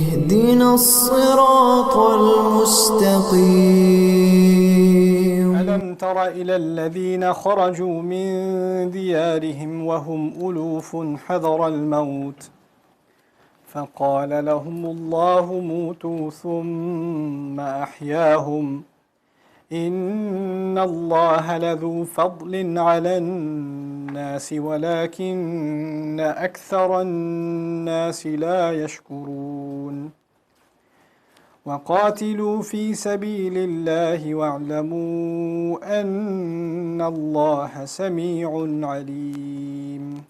اهدنا الصراط المستقيم ألم تر إلى الذين خرجوا من ديارهم وهم ألوف حذر الموت فقال لهم الله موتوا ثم أحياهم إن الله لذو فضل على الناس ولكن أكثر الناس لا يشكرون وقاتلوا في سبيل الله واعلموا أن الله سميع عليم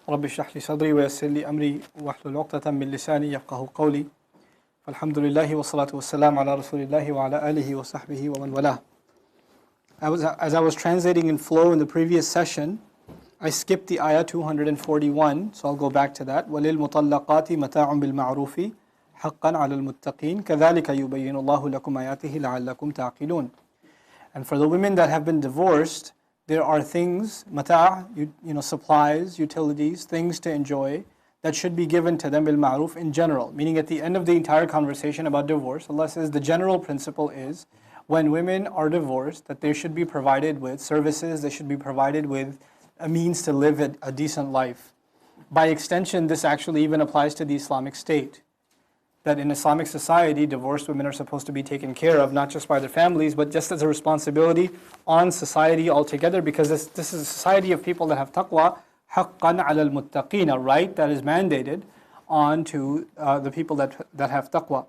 رب اشرح لي صدري ويسر لي أمري واحلل عقدة من لساني يفقهوا قولي فالحمد لله والصلاة والسلام على رسول الله وعلى آله وصحبه ومن والاه. As I was translating in flow in the previous session, I skipped the ayah 241, so I'll go back to that. وَلِلْمُطَلَّقَاتِ مَتَاعٌ بِالْمَعْرُوفِ حَقًّا عَلَى الْمُتَّقِينَ كَذَلِكَ يُبَيِّنُ اللَّهُ لَكُمْ آيَاتِهِ لَعَلَّكُمْ تَعْقِلُونَ. And for the women that have been divorced, there are things, mata', supplies, utilities, things to enjoy that should be given to them bil-ma'ruf in general. Meaning at the end of the entire conversation about divorce, Allah says the general principle is when women are divorced that they should be provided with services, they should be provided with a means to live a decent life. By extension, this actually even applies to the Islamic State. That in Islamic society, divorced women are supposed to be taken care of, not just by their families, but just as a responsibility on society altogether, because this is a society of people that have taqwa, haqqan ala al-muttaqeen, a right that is mandated on to the people that have taqwa.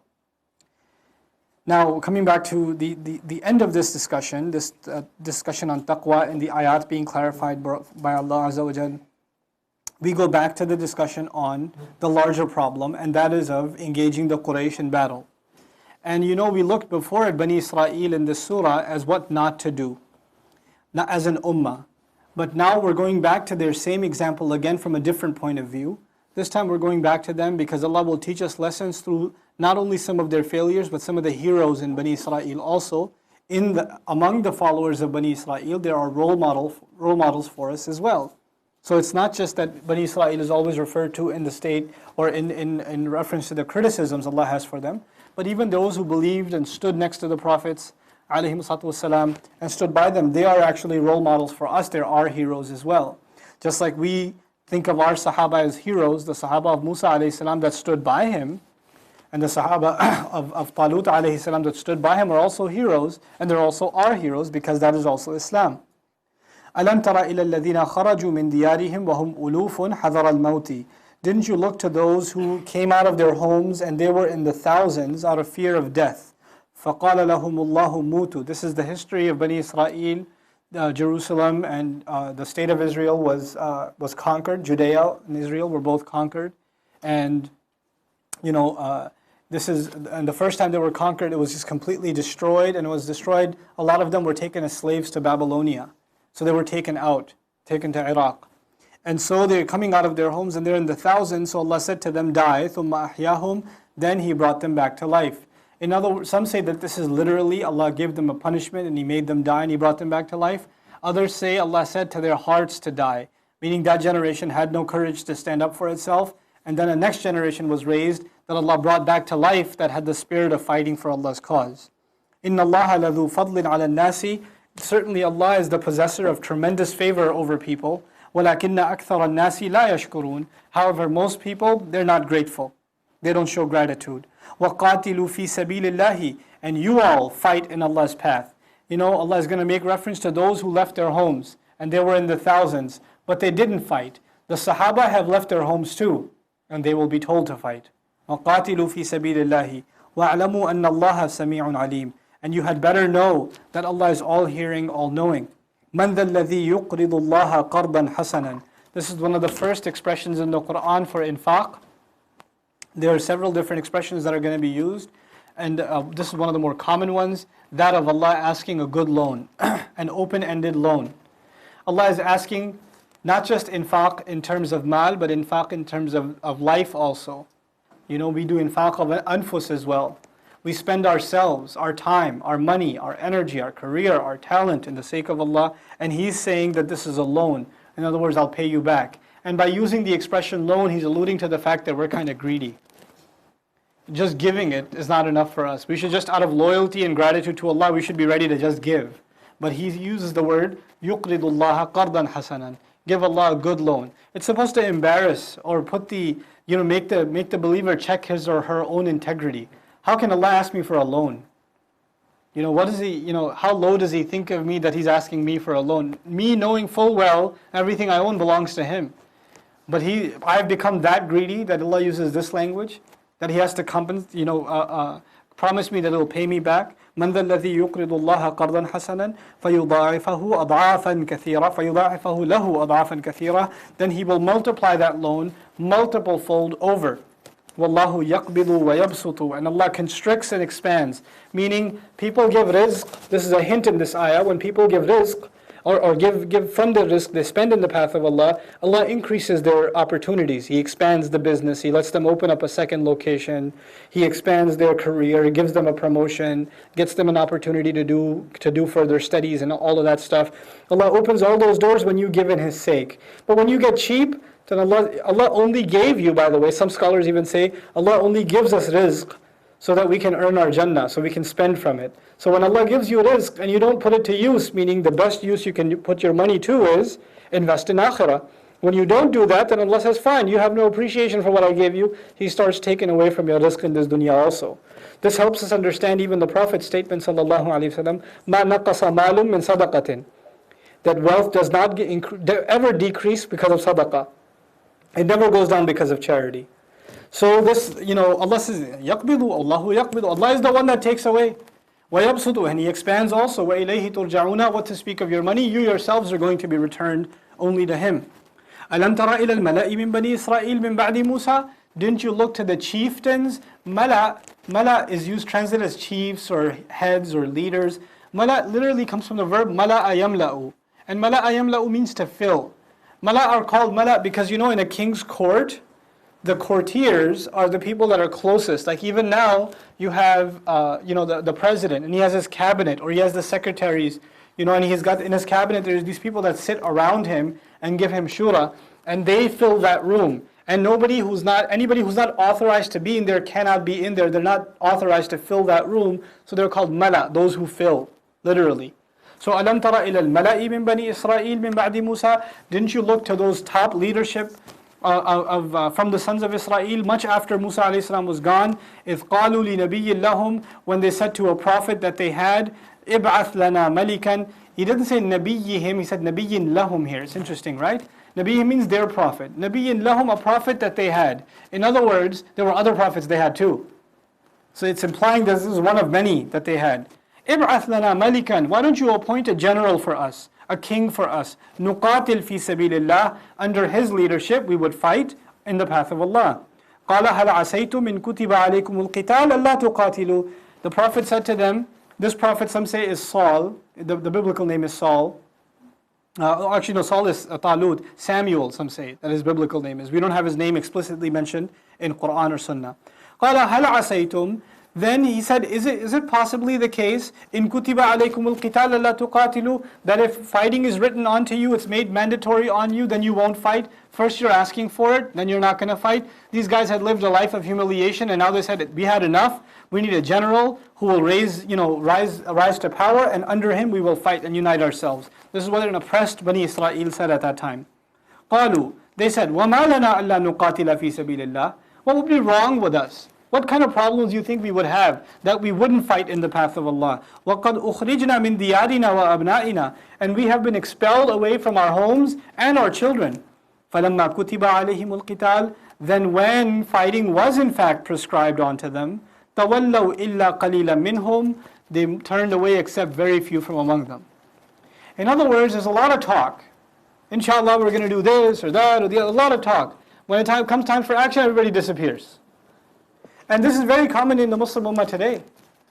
Now, coming back to the end of this discussion on taqwa and the ayat being clarified by Allah Azza wa Jal, we go back to the discussion on the larger problem, and that is of engaging the Quraysh in battle. And we looked before at Bani Israel in this surah as what not to do, not as an ummah. But now we're going back to their same example again from a different point of view. This time we're going back to them because Allah will teach us lessons through not only some of their failures, but some of the heroes in Bani Israel also. Among the followers of Bani Israel, there are role models for us as well. So it's not just that Bani Israel is always referred to in the state or in reference to the criticisms Allah has for them, but even those who believed and stood next to the prophets ﷺ, and stood by them, they are actually role models for us. They're our heroes as well. Just like we think of our Sahaba as heroes, the Sahaba of Musa ﷺ that stood by him, and the Sahaba of Talut ﷺ that stood by him are also heroes, and they're also our heroes because that is also Islam. أَلَمْ تَرَ إِلَى الَّذِينَ خَرَجُوا مِنْ دِيَارِهِمْ وَهُمْ أُلُوفٌ حَذَرَ الْمَوْتِ. Didn't you look to those who came out of their homes and they were in the thousands out of fear of death? فَقَالَ لَهُمُ اللَّهُ مُوتُوا. This is the history of Bani Israel. Jerusalem and the state of Israel was conquered. Judea and Israel were both conquered. And and the first time they were conquered, it was just completely destroyed, and it was destroyed. A lot of them were taken as slaves to Babylonia. So they were taken to Iraq. And so they're coming out of their homes and they're in the thousands. So Allah said to them, die, ثُمَّ أَحْيَاهُمْ. Then He brought them back to life. In other words, some say that this is literally Allah gave them a punishment and He made them die and He brought them back to life. Others say Allah said to their hearts to die, meaning that generation had no courage to stand up for itself. And then a next generation was raised that Allah brought back to life that had the spirit of fighting for Allah's cause. إِنَّ اللَّهَ لَذُو فَضْلٍ عَلَى النَّاسِ. Certainly Allah is the possessor of tremendous favor over people. وَلَكِنَّ أَكْثَرَ النَّاسِ لَا يَشْكُرُونَ. However, most people, they're not grateful. They don't show gratitude. وَقَاتِلُوا فِي سَبِيلِ اللَّهِ. And you all fight in Allah's path. Allah is going to make reference to those who left their homes, and they were in the thousands, but they didn't fight. The Sahaba have left their homes too, and they will be told to fight. وَقَاتِلُوا فِي سَبِيلِ اللَّهِ وَاعْلَمُوا أَنَّ اللَّهَ سَمِيعٌ عَلِيمٌ. And you had better know that Allah is all-hearing, all-knowing. مَنْ ذَا الَّذِي يُقْرِضُ اللَّهَ قَرْضًا حَسَنًا. This is one of the first expressions in the Quran for infaq. There are several different expressions that are going to be used, and this is one of the more common ones, that of Allah asking a good loan, an open-ended loan. Allah is asking not just infaq in terms of mal, but infaq in terms of life also. We do infaq of anfus as well. We spend ourselves, our time, our money, our energy, our career, our talent in the sake of Allah, and He's saying that this is a loan. In other words, I'll pay you back. And by using the expression loan, He's alluding to the fact that we're kind of greedy. just giving it is not enough for us. We should just, out of loyalty and gratitude to Allah, we should be ready to just give. But he uses the word يُقْرِضُ اللَّهَ قَرْضًا حَسَنًا. Give Allah a good loan. It's supposed to embarrass or put the, make the believer check his or her own integrity. How can Allah ask me for a loan? What is he, how low does he think of me that he's asking me for a loan? Me knowing full well everything I own belongs to him. But I've become that greedy that Allah uses this language, that he has to promise me that he'll pay me back. مَنْ ذَا الَّذِي يُقْرِضُ اللَّهَ قَرْضًا حَسَنًا فَيُضَاعِفَهُ أَضْعَافًا كَثِيرًا فَيُضَاعِفَهُ لَهُ أَضْعَافًا كَثِيرًا. Then he will multiply that loan multiple fold over. وَاللَّهُ يَقْبِضُ وَيَبْسُطُ. And Allah constricts and expands. Meaning, people give rizq. This is a hint in this ayah. When people give rizq, or give from the rizq they spend in the path of Allah, Allah increases their opportunities. He expands the business. He lets them open up a second location. He expands their career. He gives them a promotion, gets them an opportunity to do further studies and all of that stuff. Allah opens all those doors when you give in His sake. But when you get cheap, then Allah only gave you, by the way, some scholars even say, Allah only gives us rizq so that we can earn our Jannah, so we can spend from it. So when Allah gives you rizq and you don't put it to use, meaning the best use you can put your money to is invest in akhirah. When you don't do that, then Allah says, fine, you have no appreciation for what I gave you. He starts taking away from your rizq in this dunya also. This helps us understand even the Prophet's statement, sallallahu alaihi wasallam, مَا نَقَصَ مَالٌ مِّن صَدَقَةٍ, that wealth does not ever decrease because of sadaqah. It never goes down because of charity. So this, Allah says, يَقْبِضُ Allahu يَقْبِضُ. Allah is the one that takes away. وَيَبْسُطُ. And He expands also. وَإِلَيْهِ تُرْجَعُونَ. What to speak of your money? You yourselves are going to be returned only to Him. أَلَمْ تَرَ إِلَى الْمَلَإِ مِنْ بَنِي إِسْرَائِيلَ مِنْ بَعْدِ مُوسَى. Didn't you look to the chieftains? Mala is translated as chiefs or heads or leaders. Mala literally comes from the verb mala yamla'u. And mala yamla'u means to fill. Mala are called mala because in a king's court, the courtiers are the people that are closest. Like even now, you have the president, and he has his cabinet, or he has the secretaries, and he's got in his cabinet. There's these people that sit around him and give him shura, and they fill that room. And anybody who's not authorized to be in there cannot be in there. They're not authorized to fill that room, so they're called mala, those who fill, literally. So alam tara ila al-mala'i min bani Israel min ba'di Musa. Didn't you look to those top leadership from the sons of Israel much after Musa alayhi salam was gone? إِذْ قَالُوا لِنَبِيٍّ لَهُمْ, when they said to a prophet that they had, إِبْعَثْ لَنَا مَلِكًا. He didn't say نَبِيِّهِمْ, he said نَبِيٍّ لَهُمْ here. It's interesting, right? Nabiyyin means their prophet. Nabiyyin lahum, a prophet that they had. In other words, there were other prophets they had too. So it's implying that this is one of many that they had. إِبْعَثْ لَنَا مَلِكًا. Why don't you appoint a general for us, a king for us? نُقَاتِلْ فِي سَبِيلِ اللَّهِ. Under his leadership we would fight in the path of Allah. قَالَ هَلْ عَسَيْتُمْ إِن كُتِبَ عَلَيْكُمُ الْقِتَالَ أَلَّا تُقَاتِلُوا. The Prophet said to them, this prophet some say is Saul, the biblical name is Saul. Actually no, Saul is Talut. Samuel, some say, that his biblical name is. We don't have his name explicitly mentioned in Quran or Sunnah. قَالَ هَلْ عَسَيْتُمْ. Then he said, is it possibly the case, in kutiba alaykum al-qital alla tuqatilu, that if fighting is written onto you, it's made mandatory on you, then you won't fight? First you're asking for it, then you're not going to fight. These guys had lived a life of humiliation, and now they said, we had enough. We need a general who will rise to power, and under him we will fight and unite ourselves. This is what an oppressed Bani Israel said at that time. قالوا, they said, وَمَا لَنَا أَلَّا نُقَاتِلَ فِي سَبِيلِ اللَّهِ. What would be wrong with us? What kind of problems do you think we would have that we wouldn't fight in the path of Allah? وَقَدْ أُخْرِجْنَا مِنْ دِيَارِنَا وَأَبْنَائِنَا. And we have been expelled away from our homes and our children. فَلَمَّا كُتِبَ عَلَيْهِمُ الْقِتَالِ. Then when fighting was in fact prescribed onto them, تَوَلَّوْا إِلَّا قَلِيلًا مِنْهُمْ. They turned away except very few from among them. In other words, there's a lot of talk. Inshallah, we're going to do this or that or the other. A lot of talk. When it comes time for action, everybody disappears. And this is very common in the Muslim Ummah today.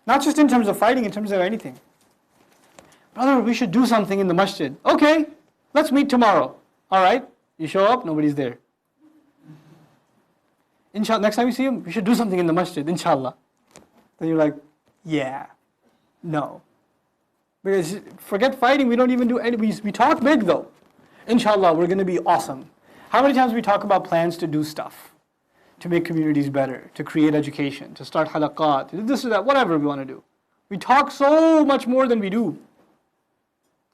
Not just in terms of fighting, in terms of anything. Brother, we should do something in the masjid. Okay, let's meet tomorrow. Alright, you show up, nobody's there. Inshallah, next time you see him, we should do something in the masjid, inshallah. Then you're like, yeah, no. Because forget fighting, we don't even do any, we talk big though. Inshallah, we're going to be awesome. How many times we talk about plans to do stuff? to make communities better, to create education, to start halaqat, to do this or that, whatever we want to do. We talk so much more than we do.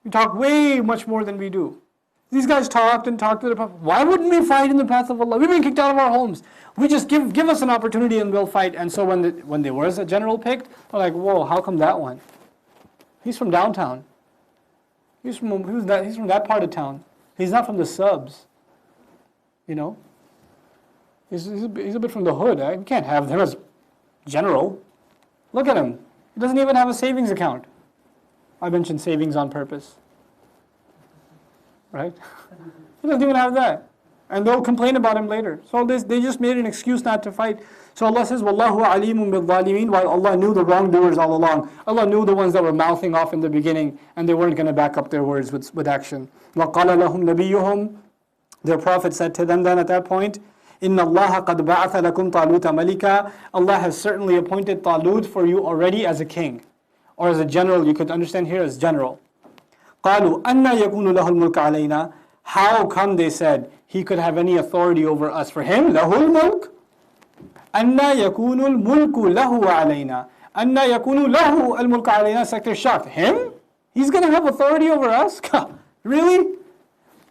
We talk way much more than we do. These guys talked and talked to the Prophet. Why wouldn't we fight in the path of Allah? We've been kicked out of our homes. We just give us an opportunity and we'll fight. And so when there was a general picked, they're like, whoa, how come that one? He's from downtown. He's from that part of town. He's not from the subs. You know? He's a bit from the hood. We can't have him as general. Look at him. He doesn't even have a savings account. I mentioned savings on purpose. Right? He doesn't even have that. And they'll complain about him later. So they just made an excuse not to fight. So Allah says, Wallahu alimun bil zalimin, while Allah knew the wrongdoers all along. Allah knew the ones that were mouthing off in the beginning and they weren't going to back up their words with action. وَقَالَ لَهُمْ نَبِيُّهُمْ, their prophet said to them then at that point, إِنَّ اللَّهَ قَدْ بَعَثَ لَكُمْ طَالُوتَ مَلِكًا, Allah has certainly appointed Talut for you already as a king. Or as a general, you could understand here as general. قَالُوا أَنَّا يَكُونُ لَهُ الْمُلْكَ عَلَيْنَا, how come, they said, he could have any authority over us? For him, لَهُ الْمُلْكُ أَنَّا يَكُونُ الْمُلْكُ لَهُ عَلَيْنَا أَنَّا يَكُونُ لَهُ الْمُلْكَ عَلَيْنَا. It's like they're shocked. Him? He's going to have authority over us? Really?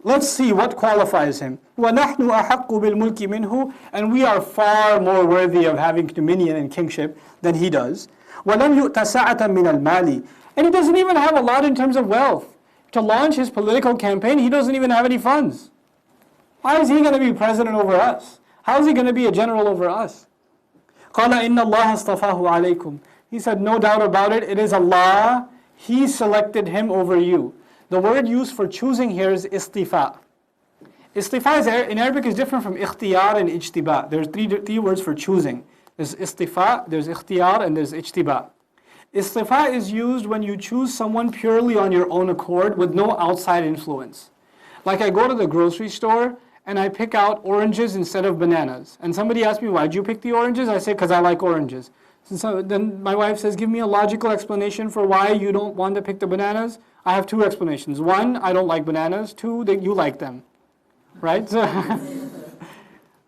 Let's see what qualifies him. وَنَحْنُ أَحَقُّ بِالْمُلْكِ مِنْهُ, and we are far more worthy of having dominion and kingship than he does. وَلَمْ يُؤْتَ سَعَةً مِنَ الْمَالِ, and he doesn't even have a lot in terms of wealth. To launch his political campaign, he doesn't even have any funds. Why is he going to be president over us? How is he going to be a general over us? قَالَ إِنَّ اللَّهَ اصْطَفَاهُ عَلَيْكُمْ. He said, no doubt about it, it is Allah. He selected him over you. The word used for choosing here is istifa. Istifa in Arabic is different from ikhtiyar and ijtiba. There's three words for choosing. There's istifa, there's ikhtiyar, and there's ijtiba. Istifa is used when you choose someone purely on your own accord with no outside influence. Like I go to the grocery store and I pick out oranges instead of bananas. And somebody asks me, why'd you pick the oranges? I say, because I like oranges. So then my wife says, give me a logical explanation for why you don't want to pick the bananas. I have two explanations. One, I don't like bananas. Two, that you like them. Right? So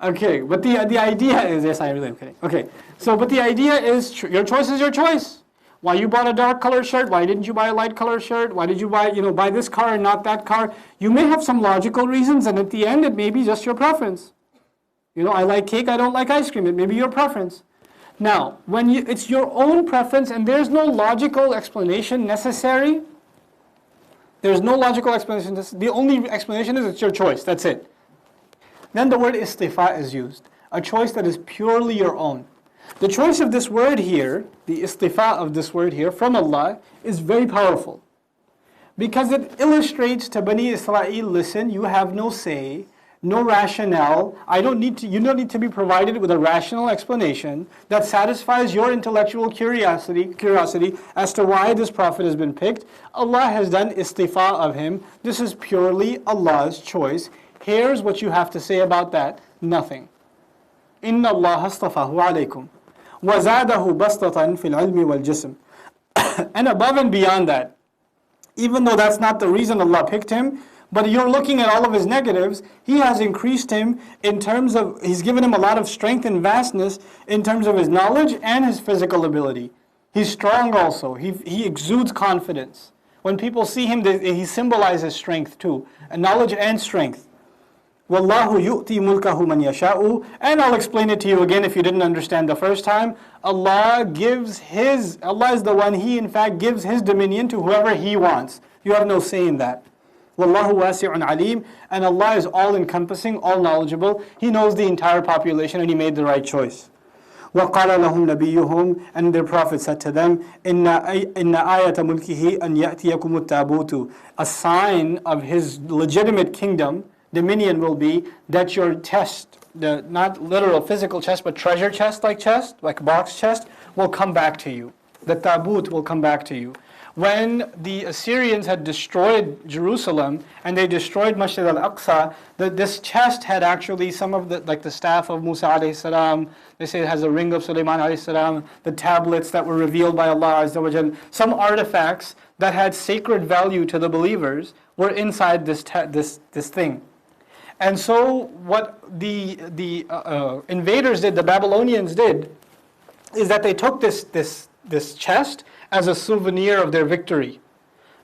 okay, but the idea is, yes, I really am kidding. Okay, so but the idea is, your choice is your choice. Why you bought a dark color shirt? Why didn't you buy a light color shirt? Why did you buy this car and not that car? You may have some logical reasons, and at the end, it may be just your preference. I like cake, I don't like ice cream. It may be your preference. Now, when it's your own preference and there's no logical explanation necessary, there's no logical explanation. The only explanation is it's your choice. That's it. Then the word istifa is used. A choice that is purely your own. The choice of this word here, the istifa of this word here from Allah, is very powerful. Because it illustrates to Bani Israel, listen, you have no say, no rationale. You don't need to be provided with a rational explanation that satisfies your intellectual curiosity as to why this prophet has been picked. Allah has done istifa of him. This is purely Allah's choice. Here's what you have to say about that. Nothing. Inna Allah astafahu alaykum. وَزَادَهُ بَسْطَةً فِي الْعِلْمِ وَالْجِسْمِ. And above and beyond that, even though that's not the reason Allah picked him, but you're looking at all of his negatives, He has increased him in terms of, He's given him a lot of strength and vastness in terms of his knowledge and his physical ability. He's strong also. He exudes confidence. When people see him, he symbolizes strength too, and knowledge and strength. وَاللَّهُ يُؤْتِي مُلْكَهُ مَنْ يَشَاءُ. And I'll explain it to you again if you didn't understand the first time. Allah is the one, He in fact gives His dominion to whoever He wants. You have no say in that. وَاللَّهُ وَاسِعٌ عَلِيمٌ. And Allah is all-encompassing, all-knowledgeable. He knows the entire population and He made the right choice. وَقَالَ لَهُمْ نَبِيُّهُمْ. And their prophet said to them, إِنَّ آيَةَ مُلْكِهِ أَنْ يَأْتِيَكُمُ التَّابُوتُ. A sign of His legitimate kingdom, dominion, will be that your chest, not literal physical chest, but treasure chest, like box chest, will come back to you. The taboot will come back to you. When the Assyrians had destroyed Jerusalem and they destroyed Masjid al-Aqsa, this chest had actually some of the staff of Musa alayhi salam. They say it has a ring of Sulaiman alayhi salam, the tablets that were revealed by Allah Azza wa Jal. Some artifacts that had sacred value to the believers were inside this thing. And so what the invaders did, the Babylonians did, is that they took this chest as a souvenir of their victory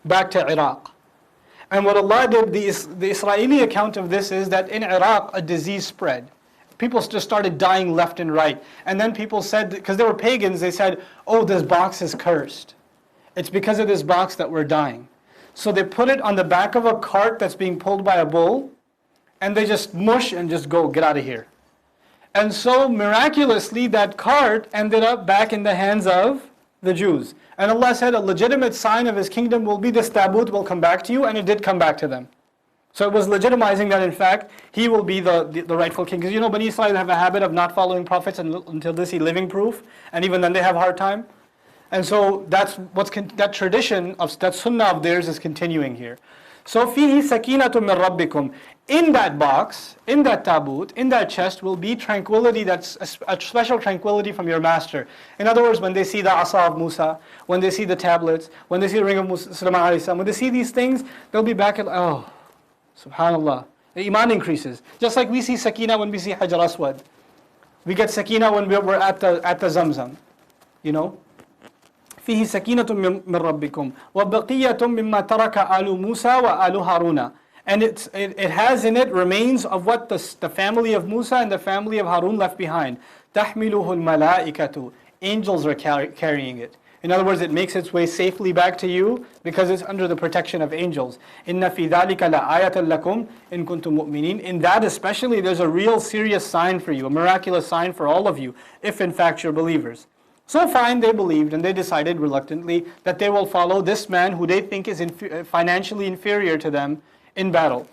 back to Iraq. And what Allah did, the Israeli account of this is that in Iraq a disease spread. People just started dying left and right. And then people said, because they were pagans, they said, oh, this box is cursed. It's because of this box that we're dying. So they put it on the back of a cart that's being pulled by a bull, and they just mush and just go, get out of here. And so miraculously that cart ended up back in the hands of the Jews. And Allah said a legitimate sign of His kingdom will be this tabut will come back to you, and it did come back to them. So it was legitimizing that in fact He will be the rightful king. Because you know Bani Israel have a habit of not following prophets until they see living proof, and even then they have a hard time. And so that tradition, that sunnah of theirs is continuing here. So فِيهِ سَكِينَةٌ مِّن رَبِّكُمْ. In that box, in that tabut, in that chest will be tranquility, that's a special tranquility from your master. In other words, when they see the asa of Musa, when they see the tablets, when they see the ring of Musa, when they see these things, they'll be back at, oh, subhanallah. The iman increases. Just like we see sakina when we see Hajar Aswad. We get sakina when we're at the Zamzam. You know? فيه سكينة من ربكم وبقية مما ترك آل موسى وآل هارون. And it has in it remains of what the family of Musa and the family of Harun left behind. تحمله الملائكة. Angels are carrying it. In other words, it makes its way safely back to you because it's under the protection of angels. إن في ذلك لآية لكم إن كنتم مؤمنين. In that especially, there's a real serious sign for you, a miraculous sign for all of you, if in fact you're believers. So fine, they believed, and they decided reluctantly that they will follow this man who they think is financially inferior to them in battle.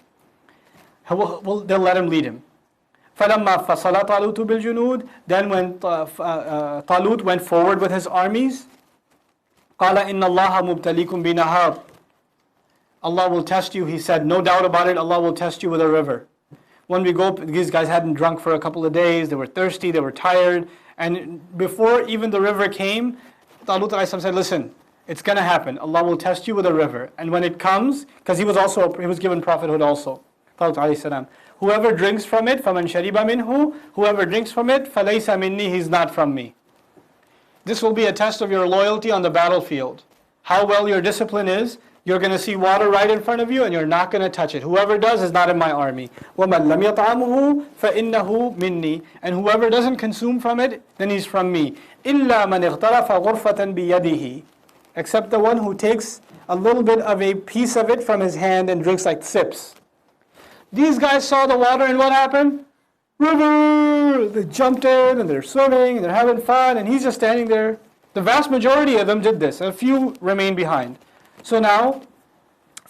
They'll let him lead him. فَلَمَّا فَصَلَ طَالُوتُ بِالْجُنُودِ. Then when Talut went forward with his armies, قَالَ إِنَّ اللَّهَ مُبْتَلِيكُمْ بِنَهَارٍ. Allah will test you, he said, no doubt about it, Allah will test you with a river. When we go, these guys hadn't drunk for a couple of days, they were thirsty, they were tired, and before even the river came, Talut said, listen, it's going to happen. Allah will test you with a river. And when it comes, because he was given prophethood also, Talut whoever drinks from it, فَمَنْ شَرِبَ مِنْهُ, whoever drinks from it, فَلَيْسَ مِنِّي, he's not from me. This will be a test of your loyalty on the battlefield. How well your discipline is. You're going to see water right in front of you and you're not going to touch it. Whoever does is not in my army. وَمَنْ لَمْ يَطْعَمُهُ فَإِنَّهُ مِنِّي. And whoever doesn't consume from it, then he's from me. إِلَّا مَنْ اغْتَرَفَ غُرْفَةً بِيَدِهِ. Except the one who takes a little bit of a piece of it from his hand and drinks like sips. These guys saw the water and what happened? River! They jumped in and they're swimming and they're having fun and he's just standing there. The vast majority of them did this. A few remained behind. So now,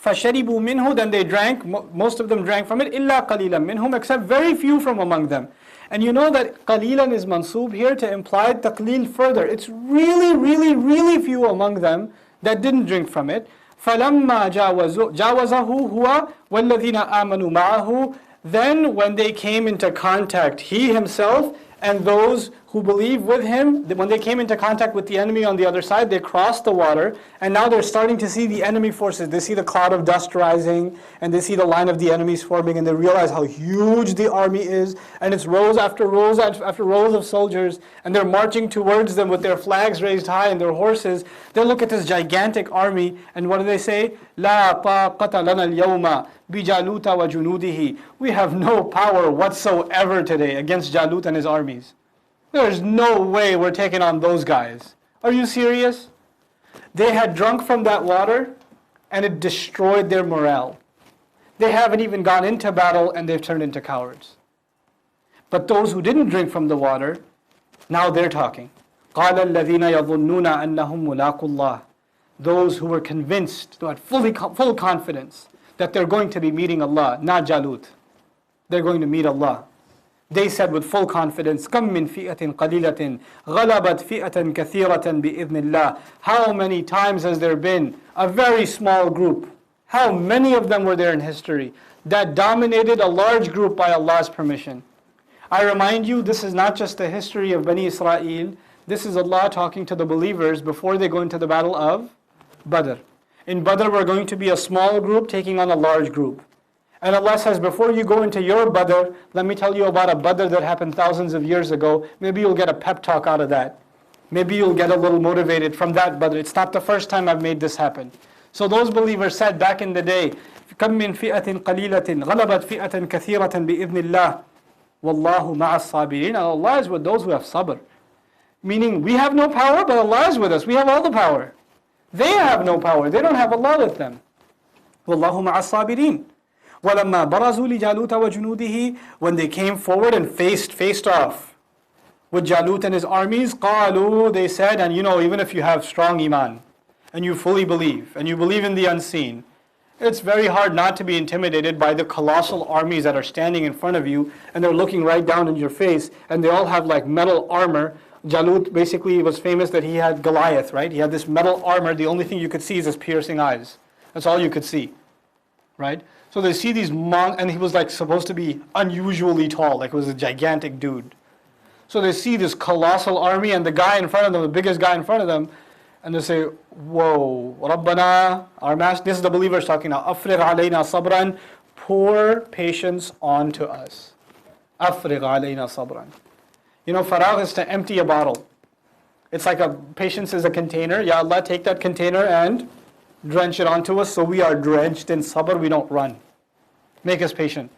فَشَرِبُوا مِنْهُ. Then they drank, most of them drank from it, إِلَّا قَلِيلًا مِنْهُمْ, except very few from among them. And you know that قَلِيلًا is mansoob here to imply taqleel further. It's really, really, really few among them that didn't drink from it. فَلَمَّا جَاوَزَهُ هُوَ وَالَّذِينَ آمَنُوا مَعَهُ. Then when they came into contact, he himself and those who believe with him, when they came into contact with the enemy on the other side, they crossed the water, and now they're starting to see the enemy forces. They see the cloud of dust rising, and they see the line of the enemies forming, and they realize how huge the army is, and it's rows after rows after rows of soldiers, and they're marching towards them with their flags raised high and their horses. They look at this gigantic army, and what do they say? لا طاقة لنا اليوم بجالوت وجنوده. We have no power whatsoever today against Jalut and his armies. There's no way we're taking on those guys. Are you serious? They had drunk from that water and it destroyed their morale. They haven't even gone into battle and they've turned into cowards. But those who didn't drink from the water, now they're talking. قَالَ الَّذِينَ يَظُنُّونَ أَنَّهُمْ مُلَاقُوا اللَّهِ. Those who were convinced, who had full confidence that they're going to be meeting Allah, not Jalut. They're going to meet Allah. They said with full confidence, كَم مِّن فِئَةٍ قَلِيلَةٍ غَلَبَتْ فِئَةً كَثِيرَةً بِإِذْنِ اللَّهِ. How many times has there been a very small group? How many of them were there in history that dominated a large group by Allah's permission? I remind you, this is not just the history of Bani Israel. This is Allah talking to the believers before they go into the battle of Badr. In Badr, we're going to be a small group taking on a large group. And Allah says, before you go into your Badr, let me tell you about a Badr that happened thousands of years ago. Maybe you'll get a pep talk out of that. Maybe you'll get a little motivated from that Badr. It's not the first time I've made this happen. So those believers said back in the day, كَم مِّن فِئَةٍ قَلِيلَةٍ غَلَبَتْ فِئَةً كَثِيرَةً بِإِذْنِ اللَّهِ وَاللَّهُ مَعَ الصَّابِرِينَ. And Allah is with those who have sabr. Meaning, we have no power, but Allah is with us. We have all the power. They have no power. They don't have Allah with them. وَاللَّهُ مَعَ الصَّابِرِينَ. وَلَمَّا بَرَزُوا لِجَالُوتَ وَجُنُودِهِ. When they came forward and faced off with Jalut and his armies, قَالُوا, they said, and even if you have strong iman, and you fully believe, and you believe in the unseen, it's very hard not to be intimidated by the colossal armies that are standing in front of you, and they're looking right down in your face, and they all have like metal armor. Jalut basically was famous that he had Goliath, right? He had this metal armor. The only thing you could see is his piercing eyes. That's all you could see, right? So they see these and he was like supposed to be unusually tall, like it was a gigantic dude. So they see this colossal army and the guy in front of them, the biggest guy in front of them, and they say, whoa, Rabbana, our master, this is the believers talking now, Afrigh alayna sabran, pour patience onto us. Afrigh alayna sabran. Faragh is to empty a bottle. It's like patience is a container. Ya Allah, take that container and drench it onto us so we are drenched in sabr, we don't run. Make us patient.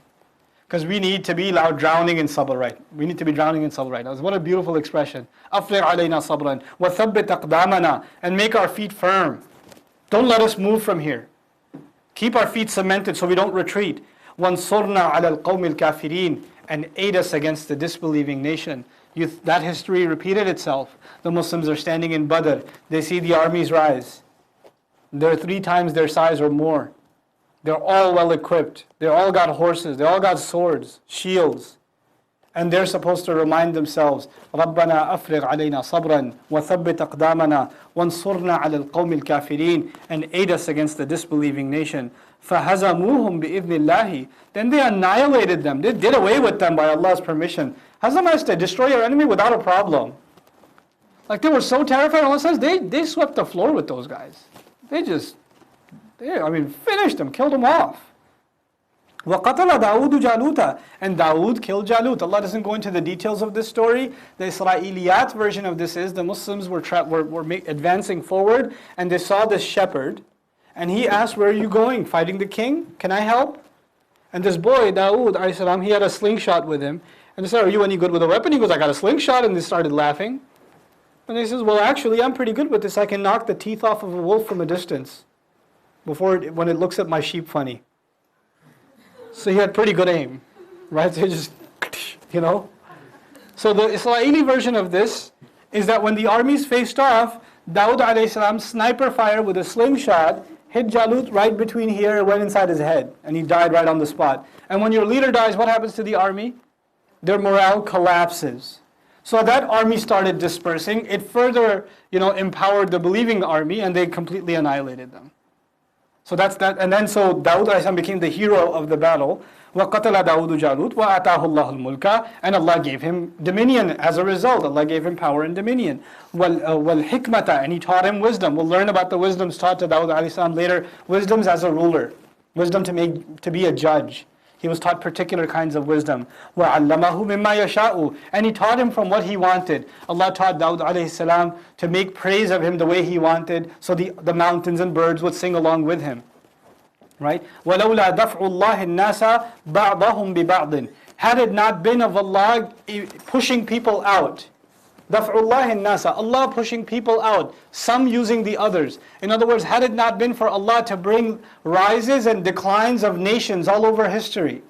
Because we need to be drowning in sabr, right? We need to be drowning in sabr, right? What a beautiful expression. Afrigh alayna sabran, wa thabbit aqdamana, and make our feet firm. Don't let us move from here. Keep our feet cemented so we don't retreat. Wansurna ala al-qawmi al-kafirin, and aid us against the disbelieving nation. That history repeated itself. The Muslims are standing in Badr. They see the armies rise. They're 3 times their size or more. They're all well equipped. They all got horses. They all got swords, shields. And they're supposed to remind themselves, رَبَّنَا أَفْرِغْ عَلَيْنَا صَبْرًا وَثَبِّتْ أَقْدَامَنَا وَانصُرْنَا عَلَى الْقَوْمِ الْكَافِرِينَ, and aid us against the disbelieving nation. فَهَزَمُوهُمْ بِإِذْنِ اللَّهِ. Then they annihilated them. They did away with them by Allah's permission. Hazam is to destroy your enemy without a problem. Like they were so terrified, Allah says, they swept the floor with those guys. They finished them, killed them off. وَقَتَلَ دَاوُدُ جَالُوتَ, and Dawood killed Jalut. Allah doesn't go into the details of this story. The Israeliyat version of this is the Muslims were advancing forward, and they saw this shepherd, and he asked, where are you going? Fighting the king? Can I help? And this boy, Dawood, he had a slingshot with him. And they said, are you any good with a weapon? He goes, I got a slingshot. And they started laughing. And he says, well, actually, I'm pretty good with this. I can knock the teeth off of a wolf from a distance when it looks at my sheep funny. So he had pretty good aim, right? So he just, So the Israeli version of this is that when the armies faced off, Dawud alayhi salam sniper fire with a slingshot hit Jalut right between here and went inside his head. And he died right on the spot. And when your leader dies, what happens to the army? Their morale collapses. So that army started dispersing. It further, empowered the believing army, and they completely annihilated them. So that's that. And then so Dawud alayhi salam became the hero of the battle. وَقَتَلَ دَاوُدُ جَالُوتَ وَآتَاهُ اللَّهُ الْمُلْكَ, and Allah gave him dominion as a result. Allah gave him power and dominion. وَالْحِكْمَةَ, and He taught him wisdom. We'll learn about the wisdoms taught to Dawud alayhi salam later. Wisdoms as a ruler. Wisdom to be a judge. He was taught particular kinds of wisdom. وَعَلَّمَهُ مِمَّا يَشَاءُ, and He taught him from what He wanted. Allah taught Dawud alayhi salam to make praise of him the way He wanted, so the mountains and birds would sing along with him. Right? وَلَوْلَا دَفْعُ اللَّهِ النَّاسَ بَعْضَهُمْ بِبَعْضٍ, had it not been of Allah pushing people out. دَفْعُ اللَّهِ النَّاسَ, Allah pushing people out, some using the others. In other words, had it not been for Allah to bring rises and declines of nations all over history.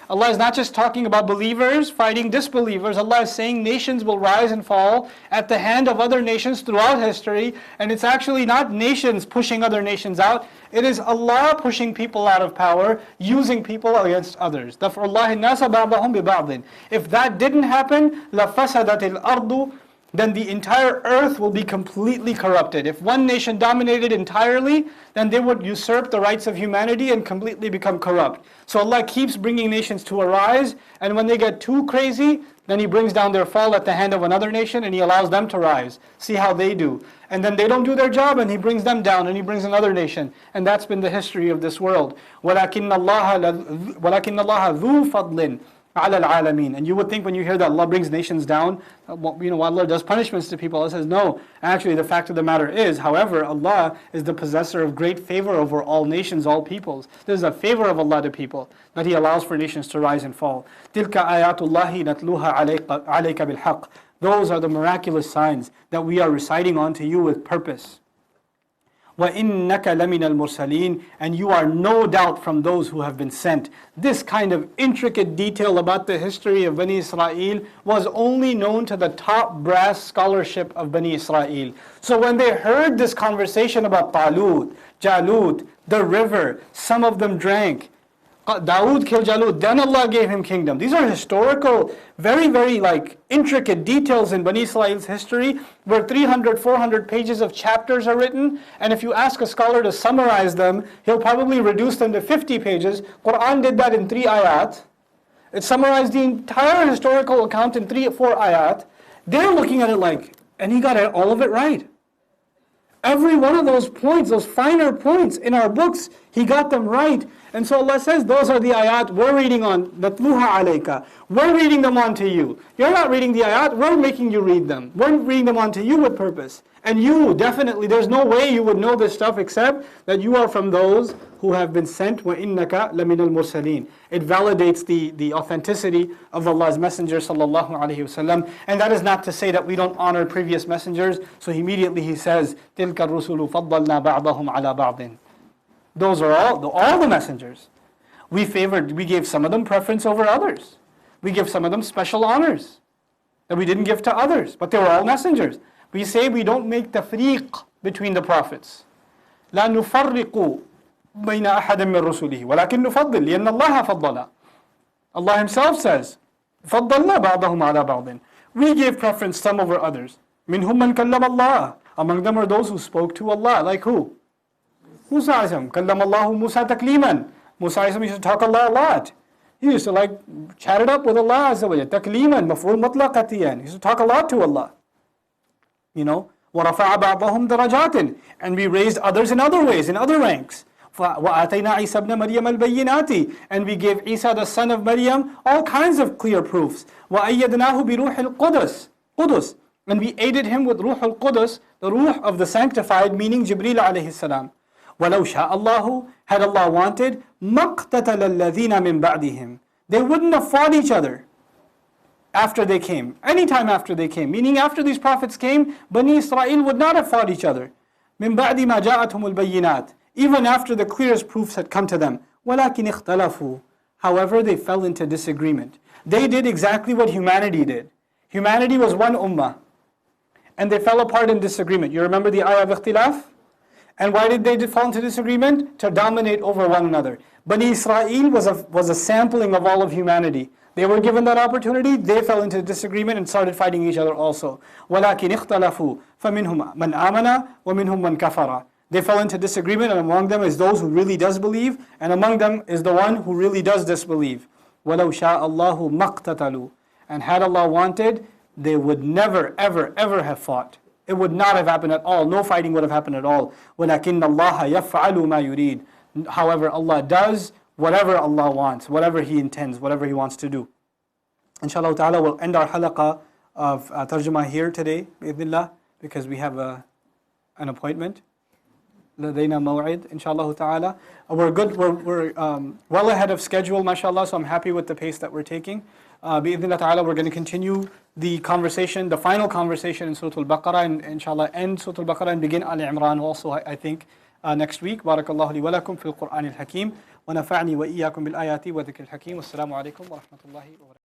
Allah is not just talking about believers fighting disbelievers. Allah is saying nations will rise and fall at the hand of other nations throughout history. And it's actually not nations pushing other nations out. It is Allah pushing people out of power, using people against others. دَفْعُ اللَّهِ النَّاسَ بَعْضَهُمْ بِبَعْضٍ. If that didn't happen, لَفَسَدَتِ الْأَرْضُ, then the entire earth will be completely corrupted. If one nation dominated entirely, then they would usurp the rights of humanity and completely become corrupt. So Allah keeps bringing nations to arise, and when they get too crazy, Then He brings down their fall at the hand of another nation and He allows them to rise. See how they do. And then they don't do their job and He brings them down and He brings another nation. And that's been the history of this world. وَلَكِنَّ اللَّهَ ذُو فَضْلٍ عَلَى الْعَالَمِينَ. And you would think when you hear that Allah brings nations down, Allah does punishments to people. Allah says, no. Actually, the fact of the matter is, however, Allah is the possessor of great favor over all nations, all peoples. This is a favor of Allah to people, that He allows for nations to rise and fall. تِلْكَ آيَاتُ اللَّهِ نَتْلُوهَا عَلَيْكَ بِالْحَقِّ. Those are the miraculous signs that we are reciting onto you with purpose. وَإِنَّكَ لَمِنَ الْمُرْسَلِينَ. And you are no doubt from those who have been sent. This kind of intricate detail about the history of Bani Israel was only known to the top brass scholarship of Bani Israel. So when they heard this conversation about Talut, Jalut, the river, some of them drank. Dawood killed Jalut, then Allah gave him kingdom. These are historical, very, very intricate details in Bani Israel's history, where 300, 400 pages of chapters are written, and if you ask a scholar to summarize them, he'll probably reduce them to 50 pages. Quran did that in 3 ayat. It summarized the entire historical account in 3 or 4 ayat. They're looking at it and he got all of it right. Every one of those points, those finer points in our books, He got them right. And so Allah says, those are the ayat we're reading on, نَتْلُوهَا عَلَيْكَ. We're reading them on to you. You're not reading the ayat, we're making you read them. We're reading them on to you with purpose. And you, definitely, there's no way you would know this stuff except that you are from those who have been sent. وَإِنَّكَ لَمِنَ الْمُرْسَلِينَ. It validates the authenticity of Allah's Messenger sallallahu alaihi wasallam. And that is not to say that we don't honor previous messengers. So immediately He says, تِلْكَ الرُّسُلُ فَضَّلْنَا بَعْضَهُمْ عَلَى بَعْضٍ. Those are all the messengers. We gave some of them preference over others. We give some of them special honors that we didn't give to others. But they were all messengers. We say we don't make tafriq between the prophets. لا نفرق بين أحد من رسله ولكن نفضل لأن الله فضل. Allah Himself says, فضلنا بعضهم على بعض. We gave preference some over others. منهم من كلم الله. Among them are those who spoke to Allah. Like who? Musa كلم الله موسى تكليما. Musa used to talk Allah a lot. He used to chat it up with Allah Azza wa Jalla. تكليما مفعول مطلق قطعيا. He used to talk a lot to Allah. وَرَفَعَ بَعْضَهُمْ دَرَجَاتٍ. And we raised others in other ways, in other ranks. وَآتَيْنَا عِيسَى ابْنَ مَرْيَمَ الْبَيِّنَاتِ. And we gave Isa the son of Maryam all kinds of clear proofs. وَأَيَّدْنَاهُ بِرُوحِ الْقُدُسِ. And we aided him with Ruh al-Qudus, the Ruh of the sanctified, meaning Jibreel alayhi salam. وَلَوْ شَاءَ اللَّهُ. Had Allah wanted, مَقْتَتَلَ الَّذِينَ مِن بَعْدِهِمْ. They wouldn't have fought each other after they came. Anytime after they came. Meaning after these prophets came, Bani Israel would not have fought each other. مِن بَعْدِ مَا جَاءَتْهُمُ الْبَيِّنَاتِ. Even after the clearest proofs had come to them. وَلَكِنْ اخْتَلَفُوا. However, they fell into disagreement. They did exactly what humanity did. Humanity was one ummah. And they fell apart in disagreement. You remember the ayah of ikhtilaf? And why did they fall into disagreement? To dominate over one another. Bani Israel was a sampling of all of humanity. They were given that opportunity, they fell into disagreement and started fighting each other also. وَلَكِنْ اخْتَلَفُوا فَمِنْهُمْ مَنْ آمَنَ وَمِنْهُمْ مَنْ كَفَرَ. They fell into disagreement, and among them is those who really does believe, and among them is the one who really does disbelieve. وَلَوْ شَاءَ اللَّهُ مَقْتَتَلُوا. And had Allah wanted, they would never, ever, ever have fought. It would not have happened at all. No fighting would have happened at all. وَلَكِنَّ اللَّهَ يَفْعَلُ مَا يُرِيدُ. However, Allah does whatever Allah wants, whatever He intends, whatever He wants to do. Inshallah ta'ala, we'll end our halaqah of tarjumah here today, bi'idhnillah, because we have an appointment. لدينا موعد, inshallah ta'ala. We're good, we're well ahead of schedule, mashallah, so I'm happy with the pace that we're taking. Bi'idhnillah ta'ala, we're going to continue the conversation, the final conversation in Surah Al-Baqarah, and inshallah end Surah Al-Baqarah and begin Al-Imran also, I think, next week. Barakallahu li wa lakum fil Qur'an al-Hakim, wa nafa'ni wa iyyakum bil ayati wa dhikr al-hakim. Wassalamu alaikum wa rahmatullahi wa barakatuh.